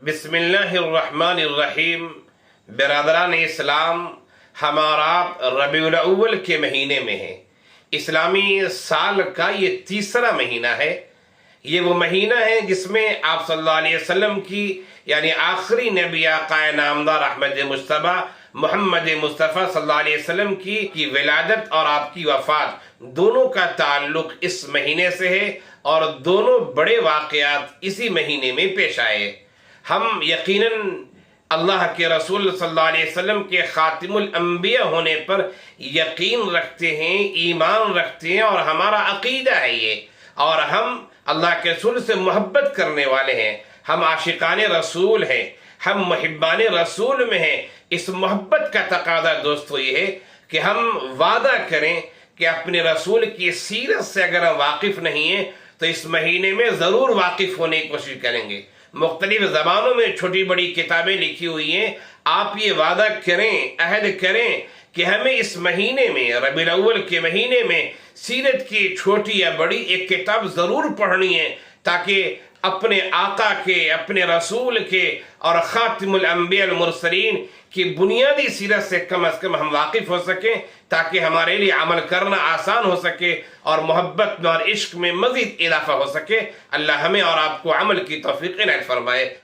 بسم اللہ الرحمن الرحیم۔ برادران اسلام، ہمارا ربیع الاول کے مہینے میں ہے۔ اسلامی سال کا یہ تیسرا مہینہ ہے۔ یہ وہ مہینہ ہے جس میں آپ صلی اللہ علیہ وسلم کی یعنی آخری نبی آقا نامدار احمد مجتبیٰ محمد مصطفیٰ صلی اللہ علیہ وسلم کی ولادت اور آپ کی وفات دونوں کا تعلق اس مہینے سے ہے، اور دونوں بڑے واقعات اسی مہینے میں پیش آئے۔ ہم یقیناً اللہ کے رسول صلی اللہ علیہ وسلم کے خاتم الانبیاء ہونے پر یقین رکھتے ہیں، ایمان رکھتے ہیں، اور ہمارا عقیدہ ہے یہ، اور ہم اللہ کے رسول سے محبت کرنے والے ہیں، ہم عاشقان رسول ہیں، ہم محبان رسول میں ہیں۔ اس محبت کا تقاضا دوستو یہ ہے کہ ہم وعدہ کریں کہ اپنے رسول کی سیرت سے اگر ہم واقف نہیں ہیں تو اس مہینے میں ضرور واقف ہونے کی کوشش کریں گے۔ مختلف زبانوں میں چھوٹی بڑی کتابیں لکھی ہوئی ہیں۔ آپ یہ وعدہ کریں، عہد کریں کہ ہمیں اس مہینے میں، ربیع الاول کے مہینے میں، سیرت کی چھوٹی یا بڑی ایک کتاب ضرور پڑھنی ہے، تاکہ اپنے آقا کے، اپنے رسول کے اور خاتم الانبیاء المرسلین کی بنیادی سیرت سے کم از کم ہم واقف ہو سکیں، تاکہ ہمارے لیے عمل کرنا آسان ہو سکے اور محبت میں اور عشق میں مزید اضافہ ہو سکے۔ اللہ ہمیں اور آپ کو عمل کی توفیق عنایت فرمائے۔